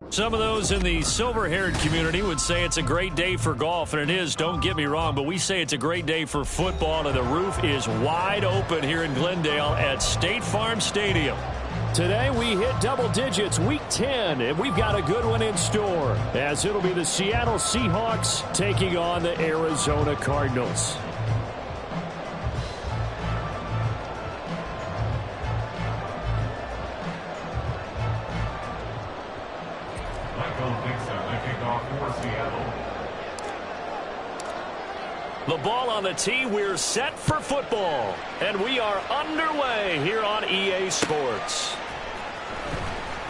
Some of those in the silver-haired community would say it's a great day for golf, and it is, don't get me wrong, but we say it's a great day for football, and the roof is wide open here in Glendale at State Farm Stadium. Today we hit double digits, week 10, and we've got a good one in store, as it'll be the Seattle Seahawks taking on the Arizona Cardinals. The ball on the tee, we're set for football, and we are underway here on EA Sports.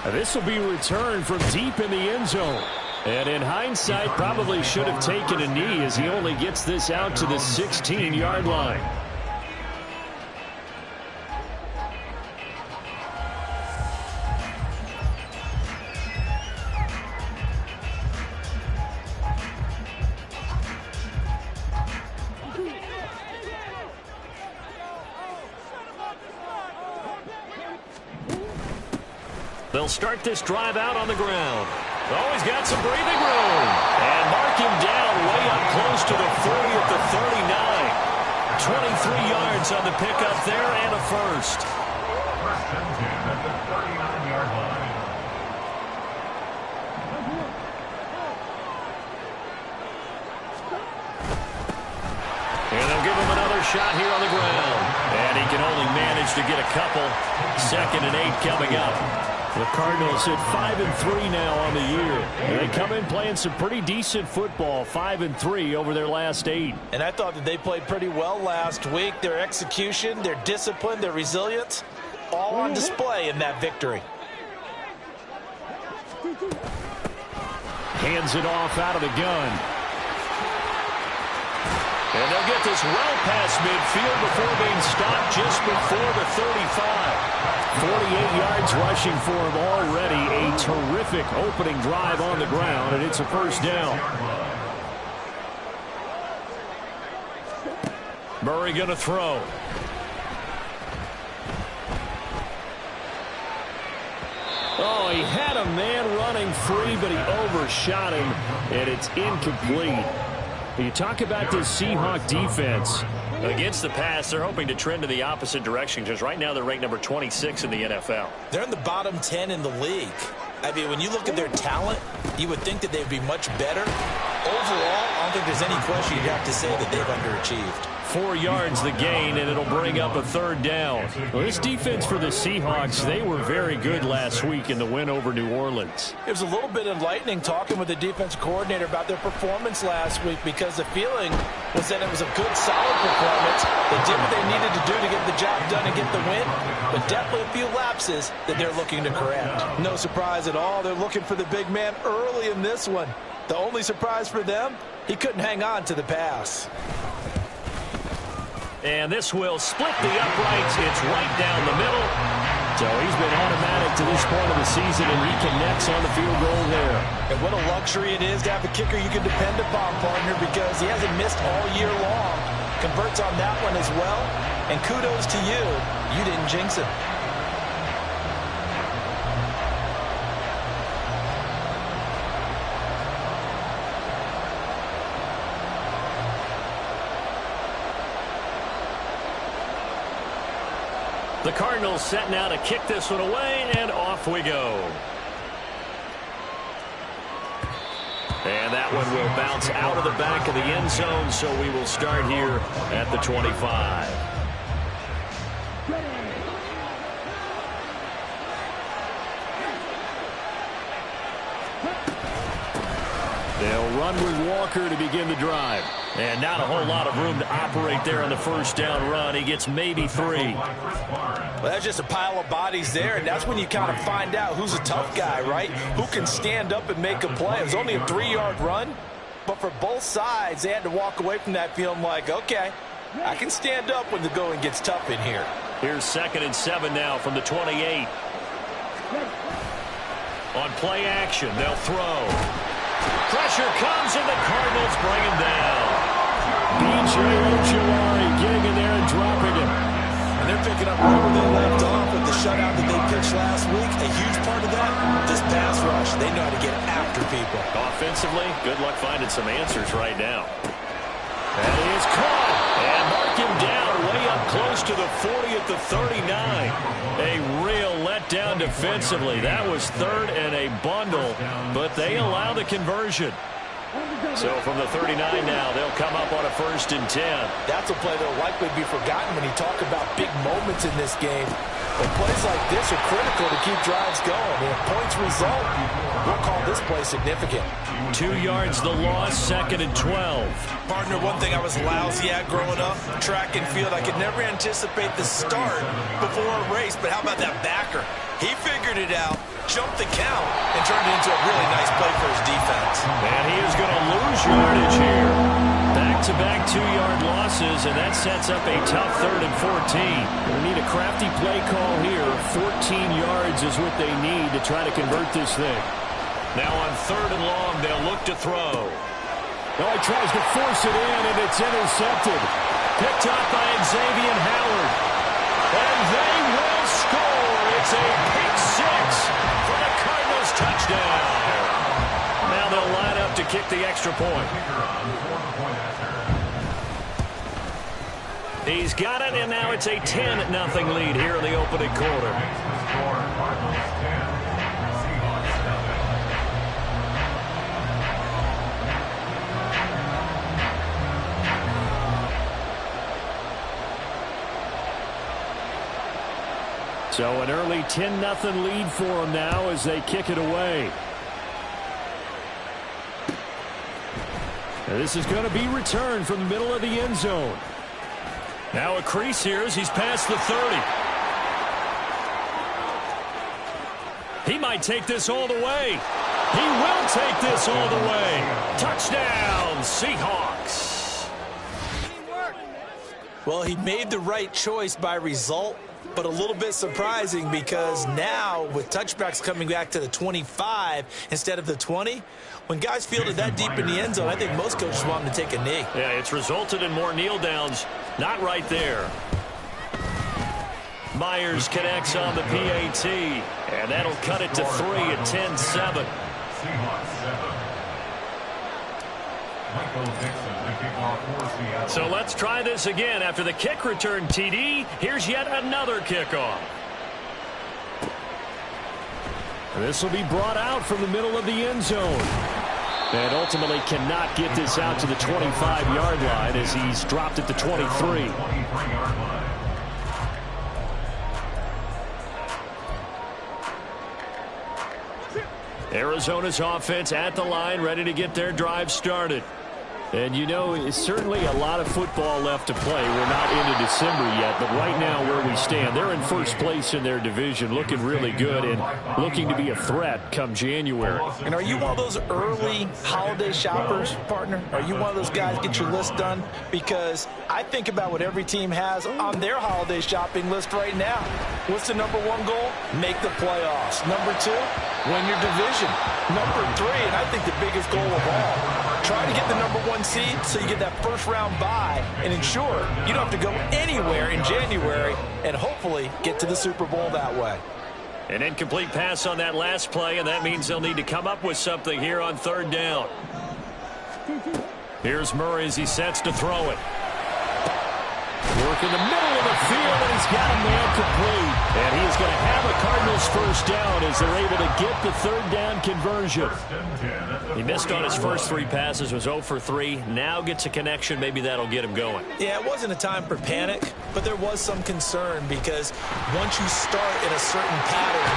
This will be returned from deep in the end zone. And in hindsight, probably should have taken a knee as he only gets this out to the 16-yard line. They'll start this drive out on the ground. Oh, he's got some breathing room. And mark him down way up close to the 40 at the 39. 23 yards on the pickup there and a first. First and 10 at the 39-yard line. And they'll give him another shot here on the ground. And he can only manage to get a couple. 2nd and 8 coming up. The Cardinals hit 5-3 now on the year. And they come in playing some pretty decent football, 5-3 over their last 8. And I thought that they played pretty well last week. Their execution, their discipline, their resilience, all on display in that victory. Hands it off out of the gun. And they'll get this well past midfield before being stopped just before the 35. 48 yards rushing for him already. A terrific opening drive on the ground, and it's a first down. Murray going to throw. Oh, he had a man running free, but he overshot him, and it's incomplete. You talk about this Seahawk defense. Against the pass, they're hoping to trend in the opposite direction because right now they're ranked number 26 in the NFL. They're in the bottom 10 in the league. I mean, when you look at their talent, you would think that they'd be much better. Overall, I don't think there's any question you'd have to say that they've underachieved. 4 yards the gain, and it'll bring up a third down. Well, this defense for the Seahawks, they were very good last week in the win over New Orleans. It was a little bit enlightening talking with the defense coordinator about their performance last week because the feeling was that it was a good, solid performance. They did what they needed to do to get the job done and get the win, but definitely a few lapses that they're looking to correct. No surprise at all. They're looking for the big man early in this one. The only surprise for them, he couldn't hang on to the pass. And this will split the uprights. It's right down the middle. So he's been automatic to this point of the season, and he connects on the field goal there. And what a luxury it is to have a kicker you can depend upon, partner, because he hasn't missed all year long. Converts on that one as well. And kudos to you. You didn't jinx it. The Cardinals set now to kick this one away, and off we go. And that one will bounce out of the back of the end zone, so we will start here at the 25. They'll run with Walker to begin the drive. And not a whole lot of room to operate there on the first down run. He gets maybe 3. Well, that's just a pile of bodies there, and that's when you kind of find out who's a tough guy, right? Who can stand up and make a play. It was only a 3-yard run, but for both sides, they had to walk away from that feeling like, okay, I can stand up when the going gets tough in here. Here's 2nd and 7 now from the 28. On play action, they'll throw. Pressure comes, and the Cardinals bring him down. B.J. Ojulari getting in there and dropping it. And they're picking up right where they left off with the shutout that they pitched last week. A huge part of that, this pass rush. They know how to get defensively, good luck finding some answers right now. That is caught. And mark him down way up close to the 40 at the 39. A real letdown defensively. That was third and a bundle, but they allow the conversion. So from the 39 now, they'll come up on a 1st and 10. That's a play that will likely be forgotten when you talk about big moments in this game. But plays like this are critical to keep drives going. And if points result, we'll call this play significant. 2 yards the loss, 2nd and 12. Partner, one thing I was lousy at growing up, track and field, I could never anticipate the start before a race. But how about that backer? He figured it out, jumped the count, and turned it into a really nice play for his defense. And he is going to lose yardage here. Back-to-back 2-yard losses, and that sets up a tough 3rd and 14. They need a crafty play call here. 14 yards is what they need to try to convert this thing. Now on 3rd and long, they'll look to throw. Oh, he tries to force it in, and it's intercepted. Picked up by Xavier Howard. And they will score. It's a pick 6 for the Cardinals touchdown. Now they'll line up to kick the extra point. He's got it, and now it's a 10-0 lead here in the opening quarter. So an early 10-0 lead for them now as they kick it away. And this is going to be returned from the middle of the end zone. Now a crease here as he's past the 30. He might take this all the way. He will take this all the way. Touchdown, Seahawks. Well, he made the right choice by result, but a little bit surprising because now with touchbacks coming back to the 25 instead of the 20, when guys fielded that deep in the end zone, I think most coaches want them to take a knee. Yeah, it's resulted in more kneel downs. Not right there. Myers connects on the PAT, and that'll cut it to 3 at 10-7. So let's try this again. After the kick return TD, here's yet another kickoff. This will be brought out from the middle of the end zone. And ultimately cannot get this out to the 25-yard line as he's dropped at the 23. Arizona's offense at the line, ready to get their drive started. And, you know, it's certainly a lot of football left to play. We're not into December yet, but right now where we stand, they're in first place in their division, looking really good and looking to be a threat come January. And are you one of those early holiday shoppers, partner? Are you one of those guys get your list done? Because I think about what every team has on their holiday shopping list right now. What's the number 1 goal? Make the playoffs. Number 2, win your division. Number 3, and I think the biggest goal of all, try to get the number 1 seed so you get that first-round bye and ensure you don't have to go anywhere in January and hopefully get to the Super Bowl that way. An incomplete pass on that last play, and that means they'll need to come up with something here on 3rd down. Here's Murray as he sets to throw it. Work in the middle of the field, and he's got a man complete. And he's going to have a Cardinals first down as they're able to get the 3rd down conversion. He missed on his first 3 passes, was 0 for 3. Now gets a connection. Maybe that'll get him going. Yeah, it wasn't a time for panic, but there was some concern because once you start in a certain pattern,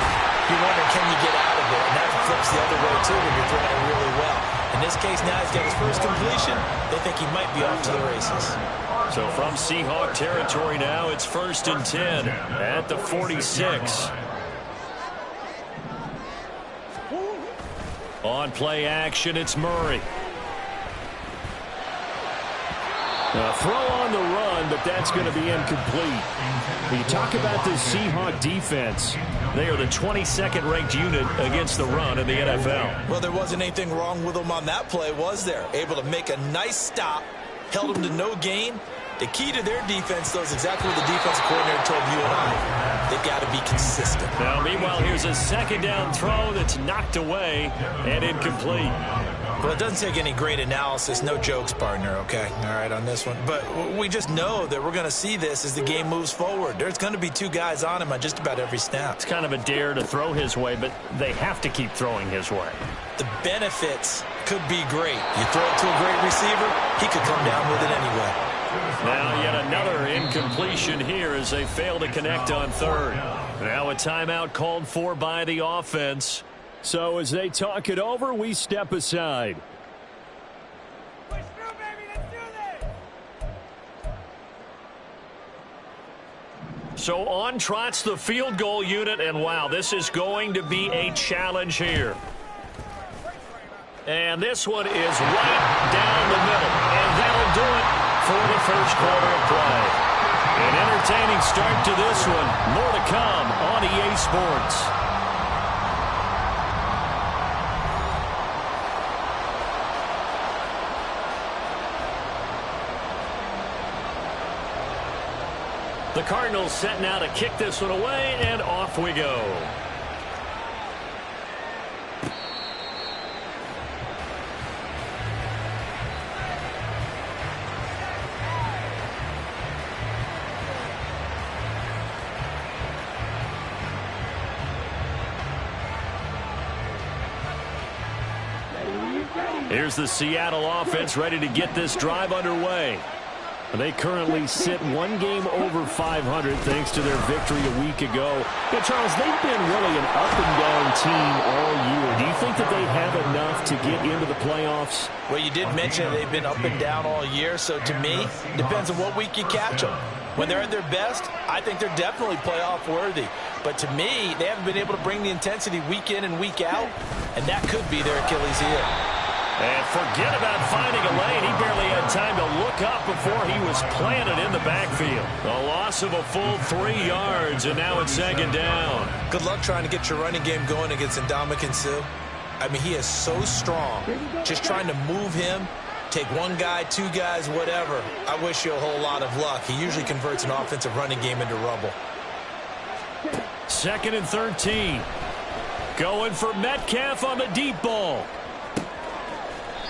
you wonder, can you get out of it? And that flips the other way, too, when you're throwing really well. In this case, now he's got his first completion. They think he might be off to the races. So from Seahawk territory now, it's 1st and 10 at the 46. On play action, it's Murray. A throw on the run, but that's going to be incomplete. When you talk about this Seahawk defense, they are the 22nd ranked unit against the run in the NFL. Well, there wasn't anything wrong with them on that play, was there? Able to make a nice stop, held them to no gain. The key to their defense, though, is exactly what the defensive coordinator told you and I. They've got to be consistent. Now, meanwhile, here's a second down throw that's knocked away and incomplete. Well, it doesn't take any great analysis. No jokes, partner, okay? All right, on this one. But we just know that we're going to see this as the game moves forward. There's going to be two guys on him on just about every snap. It's kind of a dare to throw his way, but they have to keep throwing his way. The benefits could be great. You throw it to a great receiver, he could come down with it anyway. Now yet another incompletion here as they fail to connect on third. Now a timeout called for by the offense. So as they talk it over, we step aside. Push through, baby. Let's do this. So on trots the field goal unit, and wow, this is going to be a challenge here. And this one is right down the middle, and that'll do it for the first quarter of play. An entertaining start to this one. More to come on EA Sports. The Cardinals set now to kick this one away, and off we go. Here's the Seattle offense ready to get this drive underway. They currently sit one game over 500 thanks to their victory a week ago. Yeah, Charles, they've been really an up-and-down team all year. Do you think that they have enough to get into the playoffs? Well, you did mention they've been up and down all year, so to me, depends on what week you catch them. When they're at their best, I think they're definitely playoff worthy. But to me, they haven't been able to bring the intensity week in and week out, and that could be their Achilles heel. And forget about finding a lane. He barely had time to look up before he was planted in the backfield. A loss of a full 3 yards, and now it's second down. Good luck trying to get your running game going against Ndamukong Suh. I mean, he is so strong. Just trying to move him, take one guy, two guys, whatever. I wish you a whole lot of luck. He usually converts an offensive running game into rubble. Second and 13. Going for Metcalf on the deep ball.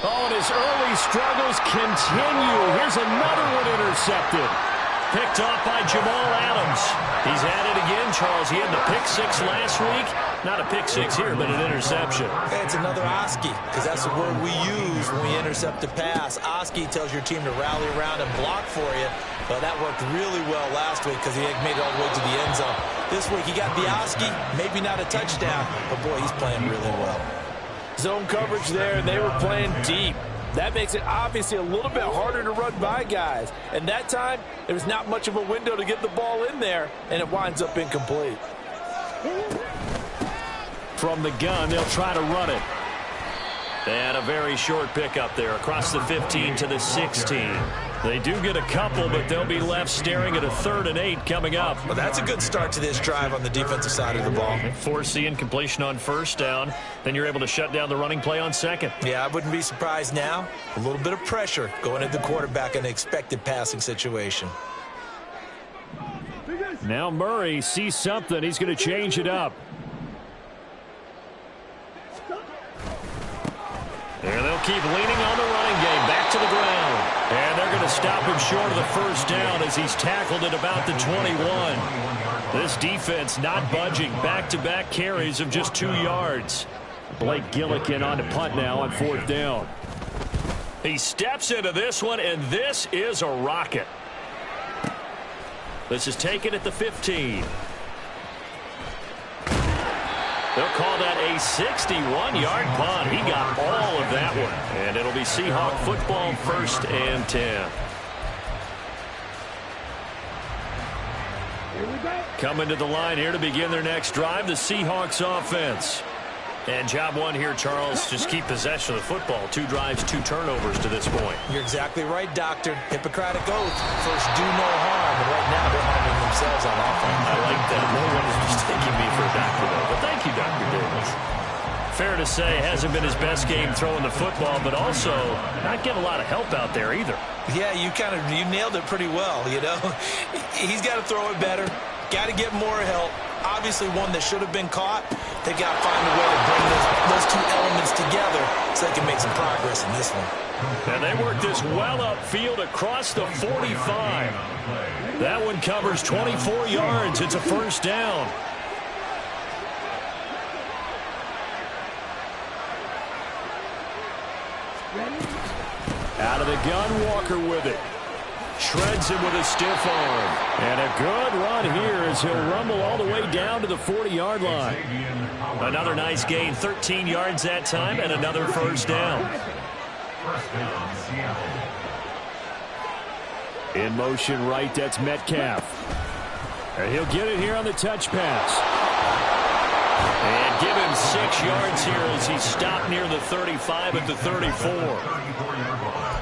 Oh, and his early struggles continue. Here's another one intercepted. Picked off by Jamal Adams. He's at it again, Charles. He had the pick six last week. Not a pick six here, but an interception. Hey, it's another Oski, because that's the word we use when we intercept a pass. Oski tells your team to rally around and block for you. But that worked really well last week because he made it all the way to the end zone. This week he got the Oski, maybe not a touchdown, but boy, he's playing really well. Zone coverage there, and they were playing deep. That makes it obviously a little bit harder to run by guys. And that time, there was not much of a window to get the ball in there, and it winds up incomplete. From the gun, they'll try to run it. And a very short pickup there across the 15 to the 16. They do get a couple, but they'll be left staring at a 3rd and 8 coming up. Well, that's a good start to this drive on the defensive side of the ball. Force the incompletion on first down. Then you're able to shut down the running play on second. Yeah, I wouldn't be surprised now. A little bit of pressure going at the quarterback in an expected passing situation. Now Murray sees something. He's going to change it up. And they'll keep leaning on the running game. Back to the ground. And they're going to stop him short of the first down as he's tackled at about the 21. This defense not budging. Back-to-back carries of just 2 yards. Blake Gillikin on to punt now on 4th down. He steps into this one, and this is a rocket. This is taken at the 15. They'll call that a 61-yard punt. He got all of that one. And it'll be Seahawk football, 1st and 10. Coming to the line here to begin their next drive, the Seahawks offense. And job one here, Charles, just keep possession of the football. 2 drives, 2 turnovers to this point. You're exactly right, Doctor. Hippocratic oath. First, do no harm. And right now, they're harming themselves on offense. I like that. No one is mistaking me for a doctor, though. But thank you, Dr. Davis. Fair to say, hasn't been his best game throwing the football, but also not getting a lot of help out there either. Yeah, you nailed it pretty well, you know. He's got to throw it better. Got to get more help. Obviously one that should have been caught. They got to find a way to bring those two elements together so they can make some progress in this one. And they work this well upfield across the 45. That one covers 24 yards. It's a first down. Out of the gun, Walker with it. Shreds him with a stiff arm. And a good run here as he'll rumble all the way down to the 40-yard line. Another nice gain, 13 yards that time, and another first down. In motion right, that's Metcalf. And he'll get it here on the touch pass. And give him 6 yards here as he stopped near the 35 at the 34.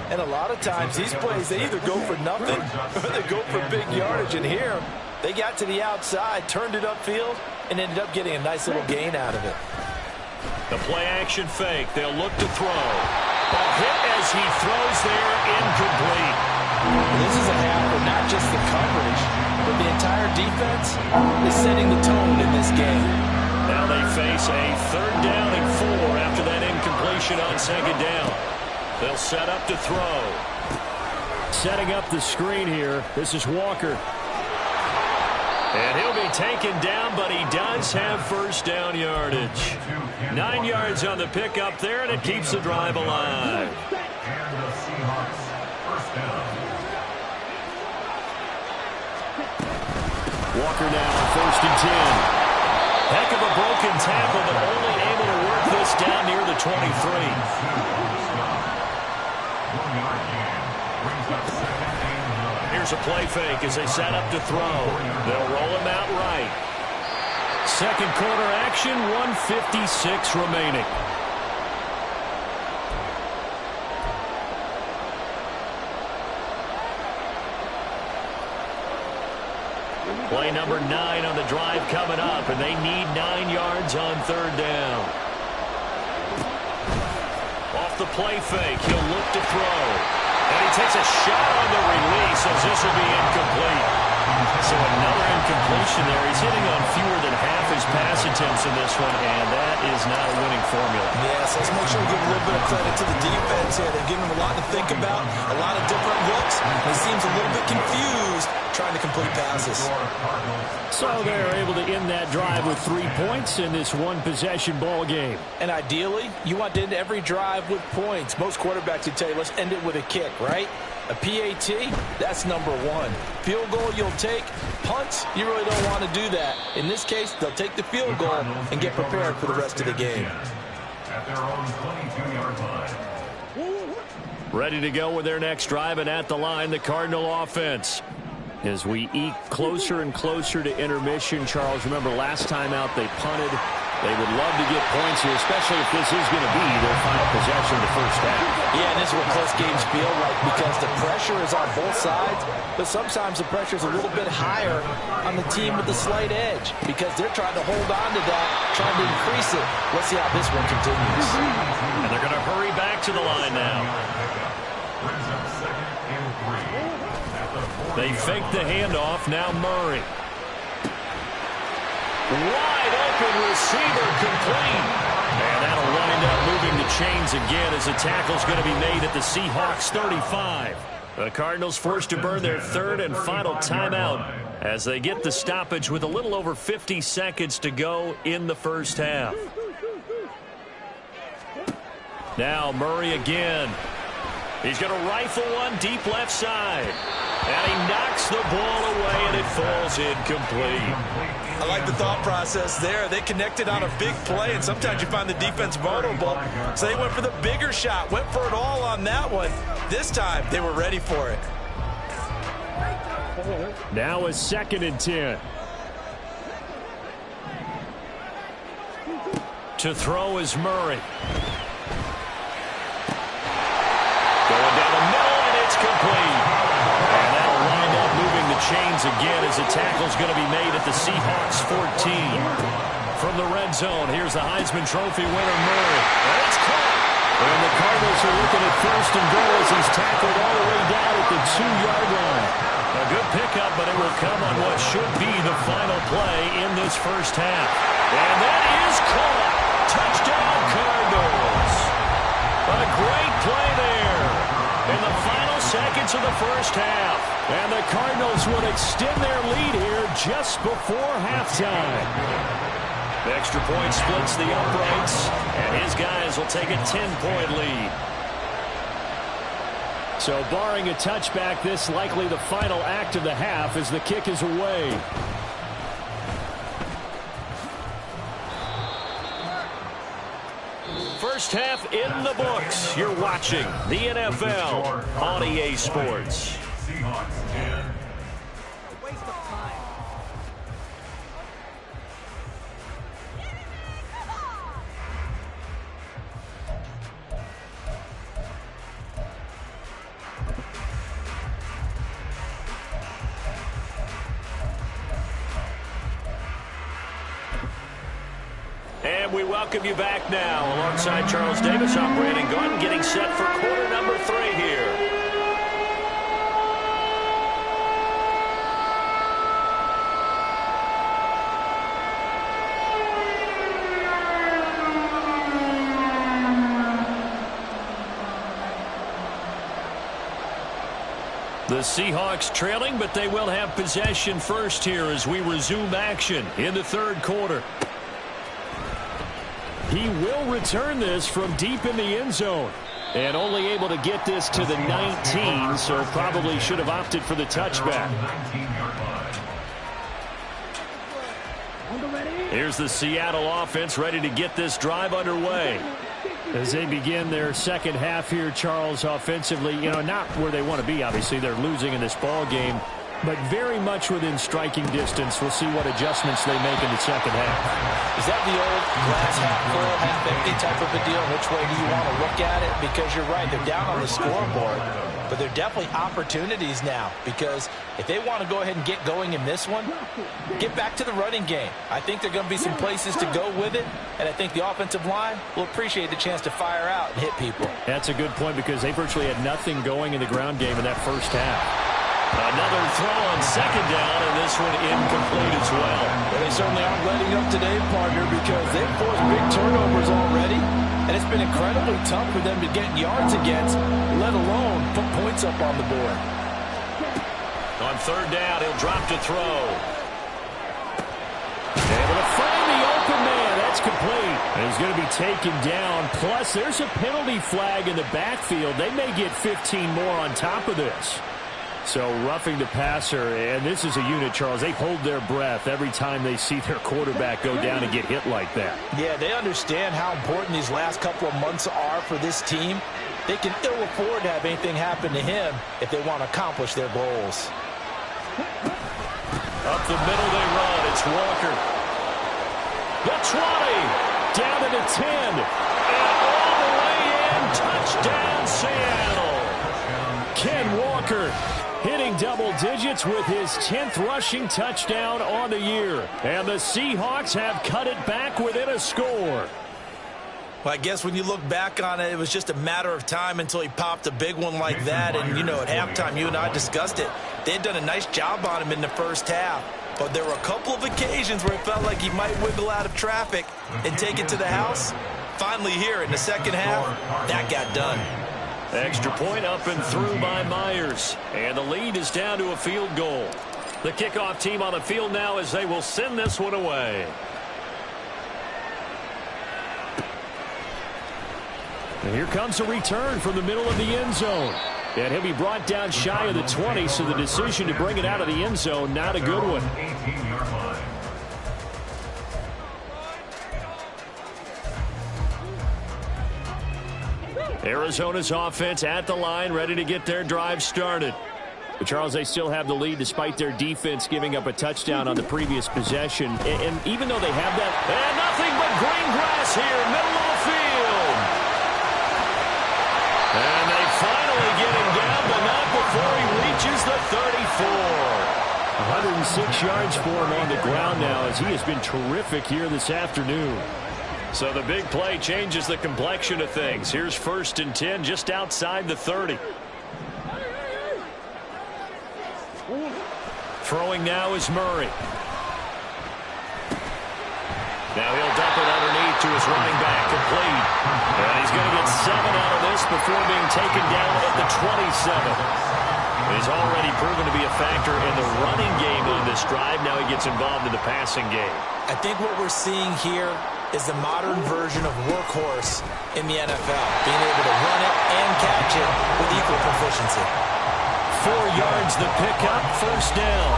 And a lot of times these plays, they either go for nothing or they go for big yardage. And here, they got to the outside, turned it upfield, and ended up getting a nice little gain out of it. The play-action fake. They'll look to throw. Ball hit as he throws there, incomplete. This is a half where not just the coverage, but the entire defense is setting the tone in this game. Now they face a 3rd down and 4 after that incompletion on 2nd down. They'll set up to throw. Setting up the screen here. This is Walker. And he'll be taken down, but he does have first down yardage. 9 yards on the pickup there, and it keeps the drive alive. Walker now on 1st and 10. Heck of a broken tackle, but only able to work this down near the 23. Here's a play fake as they set up to throw. They'll roll him out right. 2nd quarter action, 1:56 remaining. Play number 9 on the drive coming up, and they need 9 yards on 3rd down. Off the play fake, he'll look to throw. And he takes a shot on the release as this will be incomplete. So another incompletion there. He's hitting on fewer than half his pass attempts in this one, and that is not a winning formula. Yes, let's make sure we give a little bit of credit to the defense here. They're giving him a lot to think about, a lot of different looks. He seems a little bit confused trying to complete passes. So they're able to end that drive with 3 points in this one-possession ball game. And ideally, you want to end every drive with points. Most quarterbacks would tell you, let's end it with a kick, right? A PAT, that's number 1. Field goal you'll take. Punts, you really don't want to do that. In this case, they'll take the field goal and get prepared for the rest of the game. At their own 22-yard line. Ready to go with their next drive, and at the line, the Cardinal offense. As we eke closer and closer to intermission, Charles, remember last time out they punted. They would love to get points here, especially if this is going to be their final possession of the first half. Yeah, and this is what close games feel like because the pressure is on both sides, but sometimes the pressure is a little bit higher on the team with the slight edge because they're trying to hold on to that, trying to increase it. Let's see how this one continues. And they're going to hurry back to the line now. They fake the handoff. Now Murray. Wide open receiver complete. And that'll wind up moving the chains again as the tackle's going to be made at the Seahawks 35. The Cardinals forced to burn their 3rd and final timeout as they get the stoppage with a little over 50 seconds to go in the first half. Now Murray again. He's going to rifle one deep left side. And he knocks the ball away, and it falls incomplete. I like the thought process there. They connected on a big play, and sometimes you find the defense vulnerable. So they went for the bigger shot, went for it all on that one. This time, they were ready for it. Now a 2nd and 10. To throw is Murray. Going down the middle, and it's complete. And that'll wind up moving the chains again as the tackle's going to be made at the Seahawks 14. From the red zone, here's the Heisman Trophy winner, Murray. And it's caught. And the Cardinals are looking at 1st and goal as he's tackled all the way down at the 2-yard line. A good pickup, but it will come on what should be the final play in this first half. And that is caught. Touchdown, Cardinals. A great play there in the final seconds of the first half. And the Cardinals would extend their lead here just before halftime. The extra point splits the uprights, and his guys will take a 10-point lead. So barring a touchback, this likely the final act of the half as the kick is away. First half in the books. You're watching the NFL on EA Sports. Seahawks 10. Waste of time. And we welcome you back now. Alongside Charles Davis, I'm Brandon Gordon, getting set for quarter number 3 here. The Seahawks trailing, but they will have possession first here as we resume action in the third quarter. He will return this from deep in the end zone. And only able to get this to the 19, so probably should have opted for the touchback. Here's the Seattle offense ready to get this drive underway. As they begin their second half here, Charles, offensively, not where they want to be, obviously. They're losing in this ball game, but very much within striking distance. We'll see what adjustments they make in the second half. Is that the old glass half full, half empty type of a deal? Which way do you want to look at it? Because you're right, they're down on the scoreboard, but they're definitely opportunities now, because if they want to go ahead and get going in this one, get back to the running game. I think there are going to be some places to go with it, and I think the offensive line will appreciate the chance to fire out and hit people. That's a good point, because they virtually had nothing going in the ground game in that first half. Another throw on second down, and this one incomplete as well. Well, they certainly aren't letting up today, partner, because they've forced big turnovers already, and it's been incredibly tough for them to get yards against, let alone put points up on the board. On third down, he'll drop to throw. Able to find the open man. That's complete. And he's going to be taken down. Plus, there's a penalty flag in the backfield. They may get 15 more on top of this. So roughing the passer, and this is a unit, Charles. They hold their breath every time they see their quarterback go down and get hit like that. Yeah, they understand how important these last couple of months are for this team. They can ill afford to have anything happen to him if they want to accomplish their goals. Up the middle they run. It's Walker. The 20. Down to the 10. And all the way in. Touchdown, Seattle. Ken Walker hitting double digits with his 10th rushing touchdown on the year. And the Seahawks have cut it back within a score. Well, I guess when you look back on it, it was just a matter of time until he popped a big one like that. And, at halftime, you and I discussed it. They had done a nice job on him in the first half. But there were a couple of occasions where it felt like he might wiggle out of traffic and take it to the house. Finally here in the second half, that got done. Extra point up and through by Myers. And the lead is down to a field goal. The kickoff team on the field now as they will send this one away. And here comes a return from the middle of the end zone. And he'll be brought down shy of the 20, so the decision to bring it out of the end zone, not a good one. 18-yard line. Arizona's offense at the line, ready to get their drive started. But Charles, they still have the lead despite their defense giving up a touchdown on the previous possession. And even though they have that, and nothing but green grass here, middle of the field. And they finally get him down, but not before he reaches the 34. 106 yards for him on the ground now as he has been terrific here this afternoon. So the big play changes the complexion of things. Here's 1st and 10 just outside the 30. Throwing now is Murray. Now he'll dump it underneath to his running back, complete. And he's going to get 7 out of this before being taken down at the 27. He's already proven to be a factor in the running game on this drive. Now he gets involved in the passing game. I think what we're seeing here is the modern version of workhorse in the NFL, being able to run it and catch it with equal proficiency. 4 yards the pickup, first down.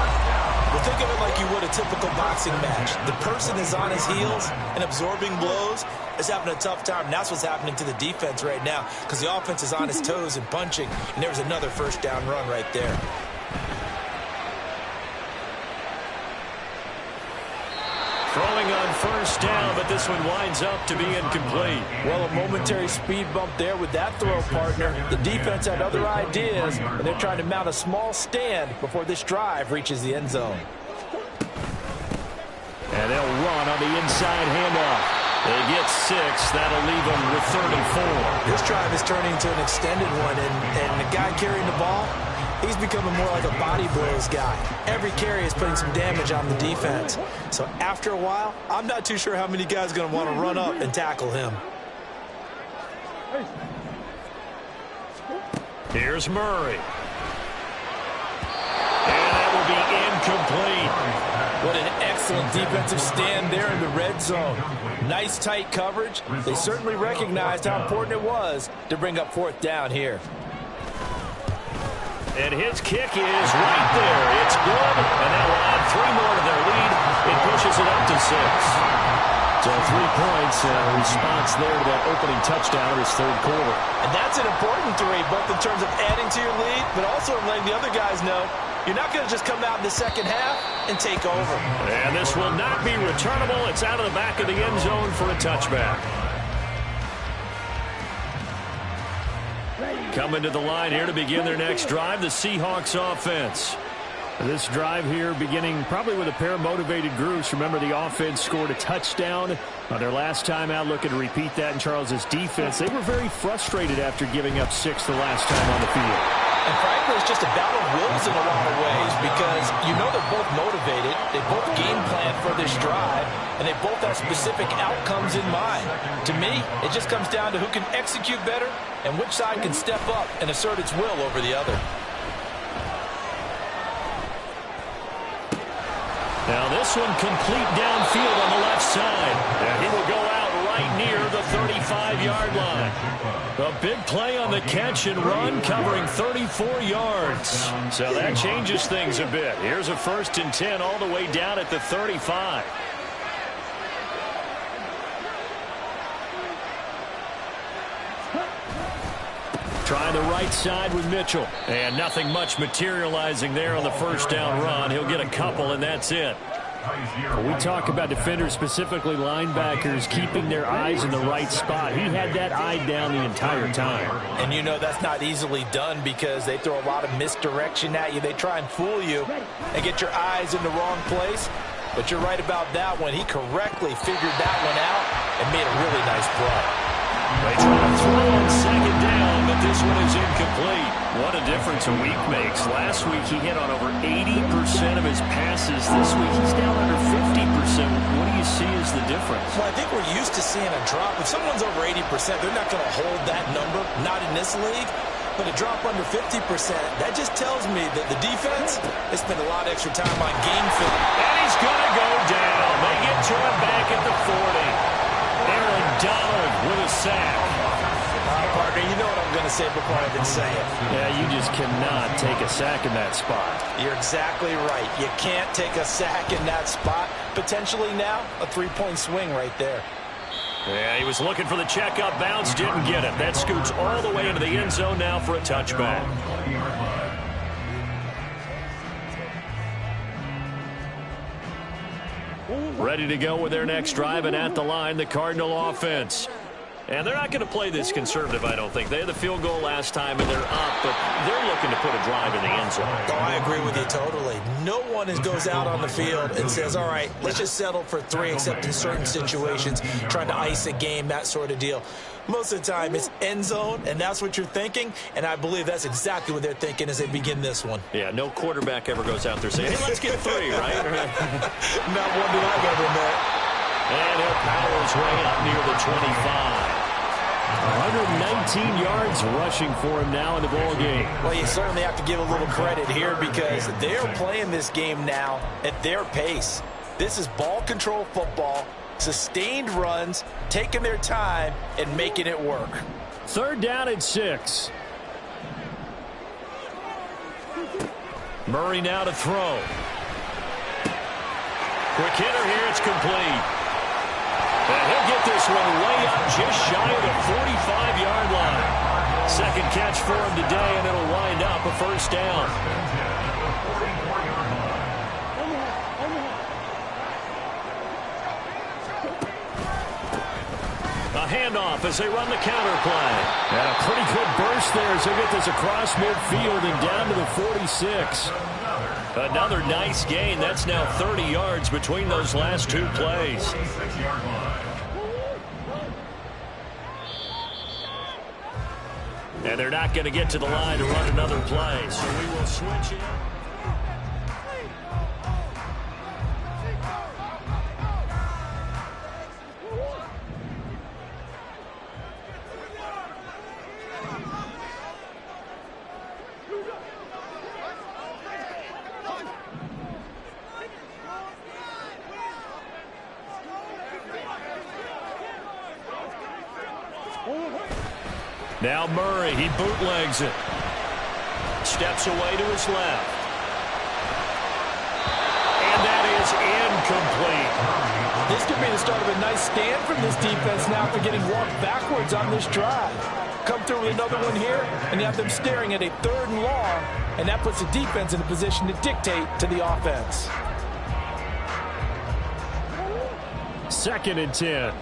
Well, think of it like you would a typical boxing match. The person is on his heels and absorbing blows is having a tough time. And that's what's happening to the defense right now because the offense is on his toes and punching. And there's another first down run right there. Throwing on first down, but this one winds up to be incomplete. Well, a momentary speed bump there with that throw, partner. The defense had other ideas, and they're trying to mount a small stand before this drive reaches the end zone. And they'll run on the inside handoff. They get 6. That'll leave them with 3rd and 4. This drive is turning into an extended one, and the guy carrying the ball, he's becoming more like a body blows guy. Every carry is putting some damage on the defense. So after a while, I'm not too sure how many guys are going to want to run up and tackle him. Here's Murray. And that will be incomplete. What an excellent defensive stand there in the red zone. Nice tight coverage. They certainly recognized how important it was to bring up 4th down here. And his kick is right there. It's good. And that will add 3 more to their lead. It pushes it up to 6. So 3 points and a response there to that opening touchdown in his 3rd quarter. And that's an important 3, both in terms of adding to your lead, but also in letting the other guys know you're not going to just come out in the second half and take over. And this will not be returnable. It's out of the back of the end zone for a touchback. Coming to the line here to begin their next drive, the Seahawks offense. This drive here beginning probably with a pair of motivated groups. Remember, the offense scored a touchdown on their last time out. Looking to repeat that in Charles's defense. They were very frustrated after giving up 6 the last time on the field. And frankly, it's just a battle of wills in a lot of ways because you know they're both motivated. They both game plan for this drive, and they both have specific outcomes in mind. To me, it just comes down to who can execute better and which side can step up and assert its will over the other. Now this one complete downfield on the left side. And he will go out right near the 35-yard line. A big play on the catch and run, covering 34 yards. So that changes things a bit. Here's a 1st and 10 all the way down at the 35. Trying the right side with Mitchell. And nothing much materializing there on the first down run. He'll get a couple, and that's it. We talk about defenders, specifically linebackers, keeping their eyes in the right spot. He had that eye down the entire time. And you know that's not easily done because they throw a lot of misdirection at you. They try and fool you and get your eyes in the wrong place. But you're right about that one. He correctly figured that one out and made a really nice play. They try to throw on 2nd down, but this one is incomplete. What a difference a week makes. Last week he hit on over 80% of his passes. This week he's down under 50%. What do you see as the difference? Well, I think we're used to seeing a drop. If someone's over 80%, they're not going to hold that number, not in this league. But a drop under 50%, that just tells me that the defense has spent a lot of extra time on game film. And he's going to go down. They get to him back at the 40. Aaron Donald with a sack. Partner, you know what I'm going to say before I even say it. Yeah, you just cannot take a sack in that spot. You're exactly right. You can't take a sack in that spot. Potentially now, a 3-point swing right there. Yeah, he was looking for the checkup bounce, didn't get it. That scoots all the way into the end zone now for a touchback. Ready to go with their next drive, and at the line, the Cardinal offense. And they're not going to play this conservative, I don't think. They had the field goal last time, and they're up, but they're looking to put a drive in the end zone. Oh, I agree with you totally. No one goes out on the field and says, all right, let's just settle for 3, except in certain situations, trying to ice a game, that sort of deal. Most of the time, it's end zone, and that's what you're thinking, and I believe that's exactly what they're thinking as they begin this one. Yeah, no quarterback ever goes out there saying, hey, let's get 3, right? Not one that I've ever met. And he'll power his way up near the 25. 119 yards rushing for him now in the ball game. Well, you certainly have to give a little credit here because they're playing this game now at their pace. This is ball control football, sustained runs, taking their time, and making it work. 3rd down and 6. Murray now to throw. Quick hitter here, it's complete. And he'll get this one way up just shy of the 45-yard line. Second catch for him today, and it'll wind up a 1st down. A handoff as they run the counter play. And a pretty good burst there as they get this across midfield and down to the 46. Another nice gain. That's now 30 yards between those last 2 plays. And they're not going to get to the line to run another play. So we will switch it. Now Murray, he bootlegs it. Steps away to his left. And that is incomplete. This could be the start of a nice stand from this defense now after getting walked backwards on this drive. Come through with another one here, and you have them staring at a 3rd and long, and that puts the defense in a position to dictate to the offense. 2nd and 10.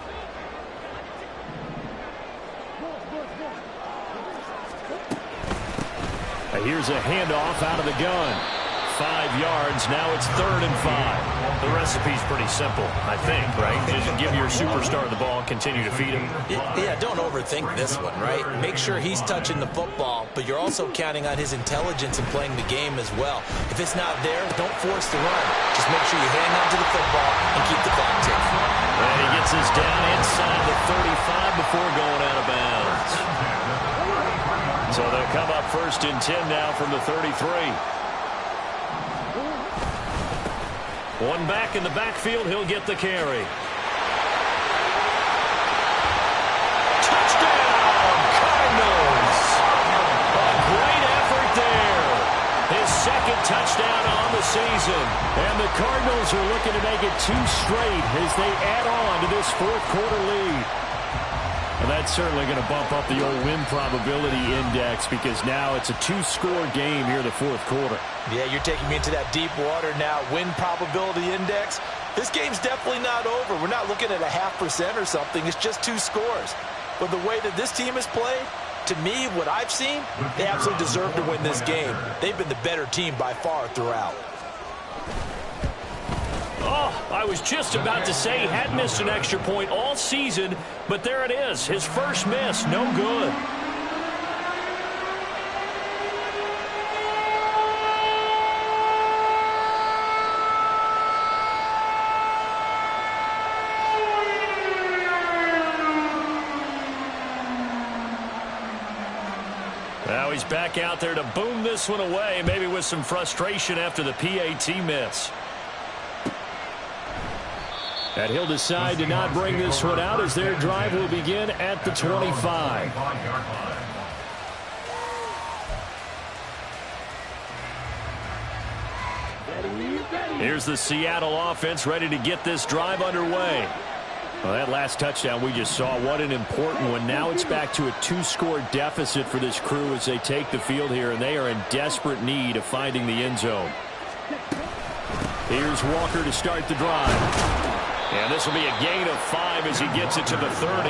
Here's a handoff out of the gun. 5 yards. Now it's 3rd and 5. The recipe's pretty simple, I think, right? Just give your superstar the ball, continue to feed him. Yeah, don't overthink this one, right? Make sure he's touching the football, but you're also counting on his intelligence in playing the game as well. If it's not there, don't force the run. Just make sure you hang on to the football and keep the clock ticking. And he gets us down inside the 35 before going out of bounds. So they'll come up 1st and 10 now from the 33. One back in the backfield, he'll get the carry. Touchdown, Cardinals! A great effort there. His 2nd touchdown on the season. And the Cardinals are looking to make it 2 straight as they add on to this 4th quarter lead. And that's certainly going to bump up the old win probability index because now it's a 2-score game here in the 4th quarter. Yeah, you're taking me into that deep water now. Win probability index. This game's definitely not over. We're not looking at a 0.5% or something. It's just 2 scores. But the way that this team has played, to me, what I've seen, they absolutely deserve to win this game. They've been the better team by far throughout. Oh, I was just about to say he had missed an extra point all season, but there it is. His first miss, no good. Now he's back out there to boom this one away, maybe with some frustration after the PAT miss. And he'll decide to not bring this one out as their drive will begin at the 25. Here's the Seattle offense ready to get this drive underway. Well, that last touchdown we just saw, what an important one. Now it's back to a 2-score deficit for this crew as they take the field here, and they are in desperate need of finding the end zone. Here's Walker to start the drive. And this will be a gain of 5 time as he gets it to the 30.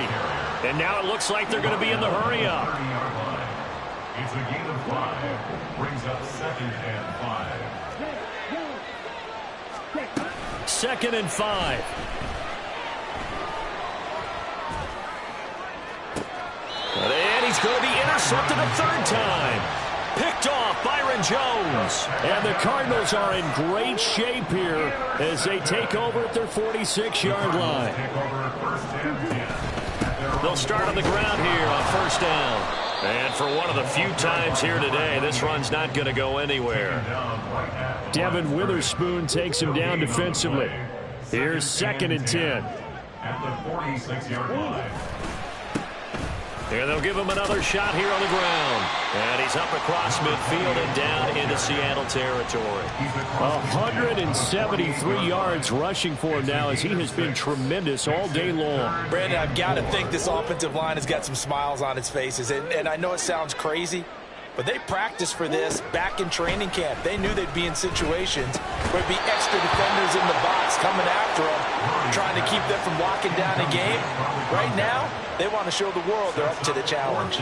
And now it looks like they're going to be in the hurry-up. It's a gain of 5. Brings up 2nd and 5. 2nd and 5. And he's going to be intercepted a third time. Picked off Byron Jones. And the Cardinals are in great shape here as they take over at their 46-yard line. They'll start on the ground here on 1st down. And for one of the few times here today, this run's not going to go anywhere. Devin Witherspoon takes him down defensively. Here's 2nd and 10. At the 46-yard line. And they'll give him another shot here on the ground. And he's up across midfield and down into Seattle territory. 173 yards rushing for him now as he has been tremendous all day long. Brandon, I've got to think this offensive line has got some smiles on its faces. And I know it sounds crazy, but they practiced for this back in training camp. They knew they'd be in situations where there'd be extra defenders in the box coming after them, trying to keep them from locking down a game. Right now, they want to show the world they're up to the challenge.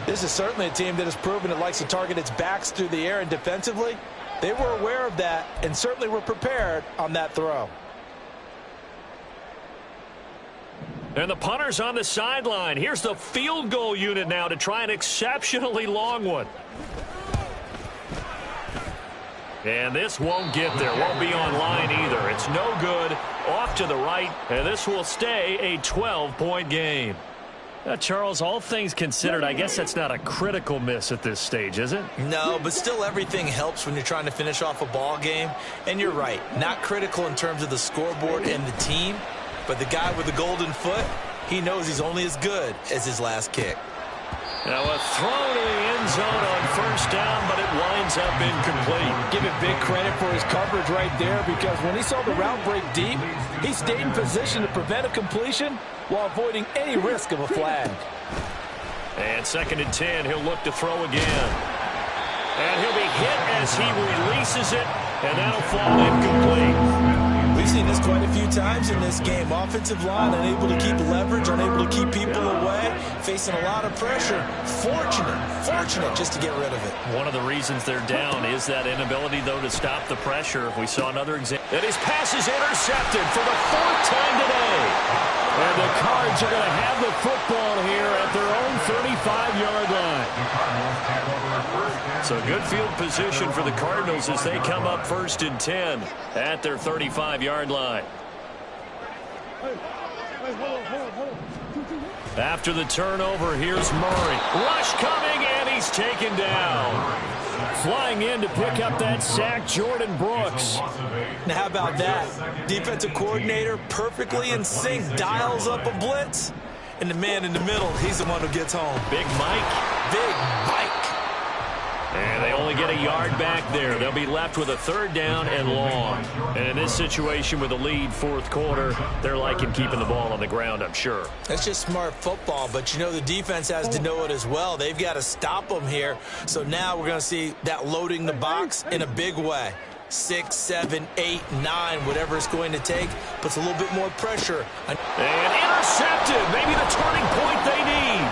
This is certainly a team that has proven it likes to target its backs through the air, and defensively, they were aware of that and certainly were prepared on that throw. And the punter's on the sideline. Here's the field goal unit now to try an exceptionally long one. And this won't get there. Won't be on line either. It's no good. Off to the right. And this will stay a 12-point game. Charles, all things considered, I guess that's not a critical miss at this stage, is it? No, but still everything helps when you're trying to finish off a ball game. And you're right. Not critical in terms of the scoreboard and the team. But the guy with the golden foot, he knows he's only as good as his last kick. Now a throw to the end zone on 1st down, but it winds up incomplete. Give him big credit for his coverage right there, because when he saw the route break deep, he stayed in position to prevent a completion while avoiding any risk of a flag. And 2nd and 10, he'll look to throw again. And he'll be hit as he releases it, and that'll fall incomplete. We've seen this quite a few times in this game. Offensive line unable to keep leverage, unable to keep people away, facing a lot of pressure. Fortunate just to get rid of it. One of the reasons they're down is that inability, though, to stop the pressure. We saw another example. And his pass is intercepted for the 4th time today. And the Cards are going to have the football here at their own 35-yard line. So good field position for the Cardinals as they come up 1st and 10 at their 35-yard line. After the turnover, here's Murray. Rush coming, and he's taken down. Flying in to pick up that sack, Jordan Brooks. Now, how about that? Defensive coordinator perfectly in sync, dials up a blitz. And the man in the middle, he's the one who gets home. Big Mike. Big Mike. And they only get a yard back there. They'll be left with a 3rd down and long. And in this situation with a lead 4th quarter, they're liking keeping the ball on the ground, I'm sure. That's just smart football, but you know the defense has to know it as well. They've got to stop them here. So now we're going to see that loading the box in a big way. 6, 7, 8, 9, whatever it's going to take, puts a little bit more pressure. And intercepted. Maybe the turning point they need.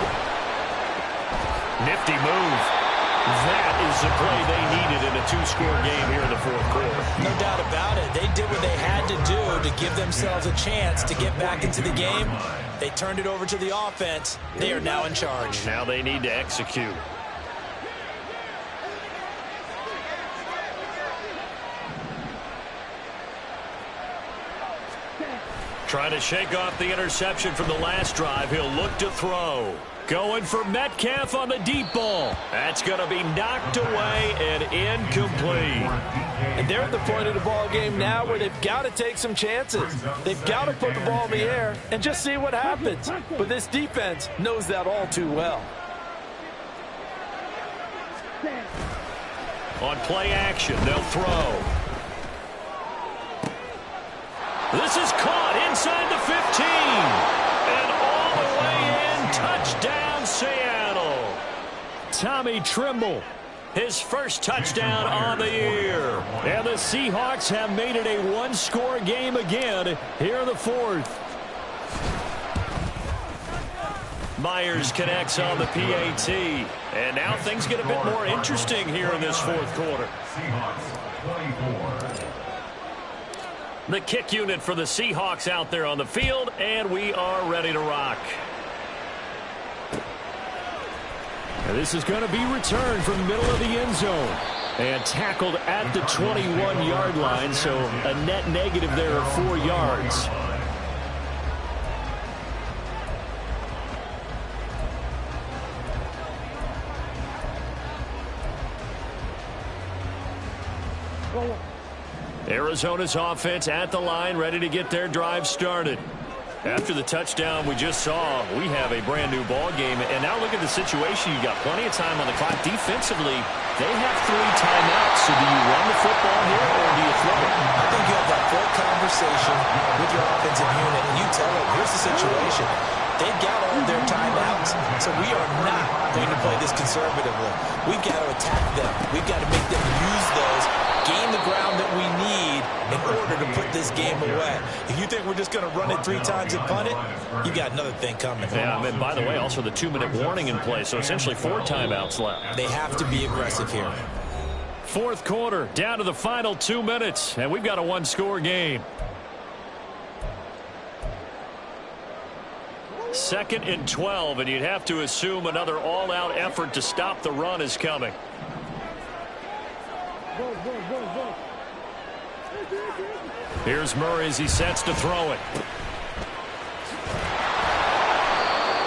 Nifty move. That is the play they needed in a 2-score game here in the 4th quarter. No doubt about it. They did what they had to do to give themselves a chance to get back into the game. They turned it over to the offense. They are now in charge. Now they need to execute. Trying to shake off the interception from the last drive. He'll look to throw. Going for Metcalf on the deep ball. That's going to be knocked away and incomplete. And they're at the point of the ball game now where they've got to take some chances. They've got to put the ball in the air and just see what happens. But this defense knows that all too well. On play action, they'll throw. This is caught inside the 15. And all the way in. Touchdown, Seattle. Tommy Tremble, his first touchdown on the year. And the Seahawks have made it a 1-score game again here in the 4th. Myers connects on the PAT. And now things get a bit more interesting here in this fourth quarter. The kick unit for the Seahawks out there on the field, and we are ready to rock. And this is going to be returned from the middle of the end zone. And tackled at the 21-yard line, so a net negative there of 4 yards. Arizona's offense at the line, ready to get their drive started. After the touchdown we just saw, we have a brand-new ball game. And now look at the situation. You got plenty of time on the clock. Defensively, they have 3 timeouts. So do you run the football here or do you throw it? I think you have that full conversation with your offensive unit, and you tell them, here's the situation. They've got all of their timeouts, so we are not going to play this conservatively. We've got to attack them. We've got to make them use those, gain the ground that we need in order to put this game away. If you think we're just going to run it 3 times and punt it, you got another thing coming. Yeah, and by the way, also the 2-minute warning in play, so essentially 4 timeouts left. They have to be aggressive here. Fourth quarter, down to the final 2 minutes, and we've got a 1-score game. 2nd and 12, and you'd have to assume another all-out effort to stop the run is coming. Here's Murray as he sets to throw it.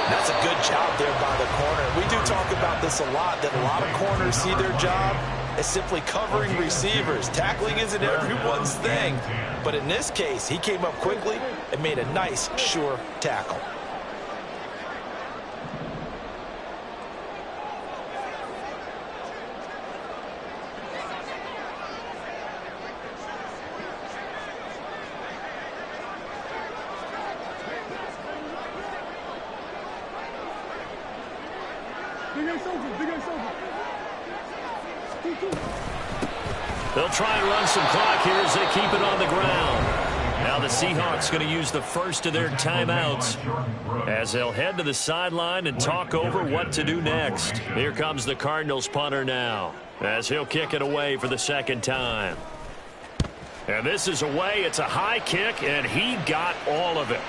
That's a good job there by the corner. We do talk about this a lot, that a lot of corners see their job as simply covering receivers. Tackling isn't everyone's thing. But in this case, he came up quickly and made a nice, sure tackle. They'll try and run some clock here as they keep it on the ground. Now the Seahawks going to use the first of their timeouts as they'll head to the sideline and talk over what to do next. Here comes the Cardinals punter now as he'll kick it away for the 2nd time. And this is away. It's a high kick, and he got all of it.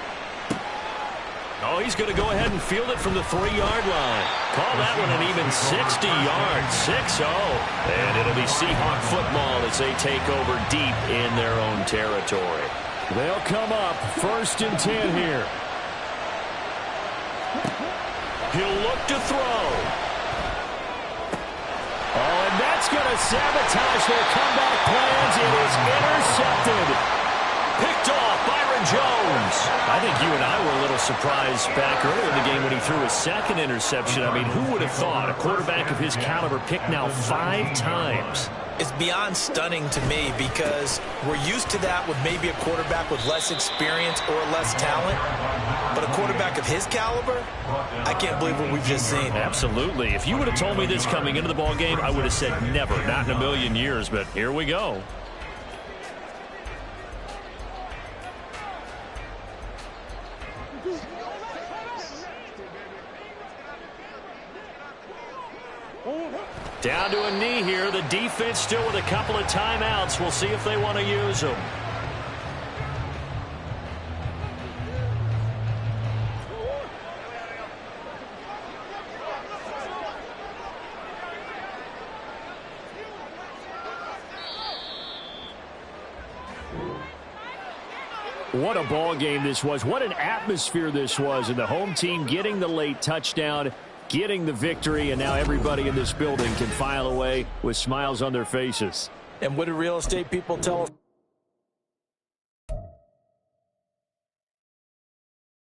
Oh, he's going to go ahead and field it from the 3-yard line. Call that one an even 60 yards, 6-0. And it'll be Seahawk football as they take over deep in their own territory. They'll come up 1st and 10 here. He'll look to throw. Oh, and that's going to sabotage their comeback plans. It is intercepted. Picked off Byron Jones. I think you and I were a little surprised back earlier in the game when he threw his 2nd interception. I mean, who would have thought a quarterback of his caliber picked now 5 times? It's beyond stunning to me because we're used to that with maybe a quarterback with less experience or less talent. But a quarterback of his caliber, I can't believe what we've just seen. Absolutely. If you would have told me this coming into the ball game, I would have said never, not in a million years. But here we go. Down to a knee here. The defense still with a couple of timeouts. We'll see if they want to use them. What a ball game this was. What an atmosphere this was. And the home team getting the late touchdown, getting the victory, and now everybody in this building can file away with smiles on their faces. And what do real estate people tell us?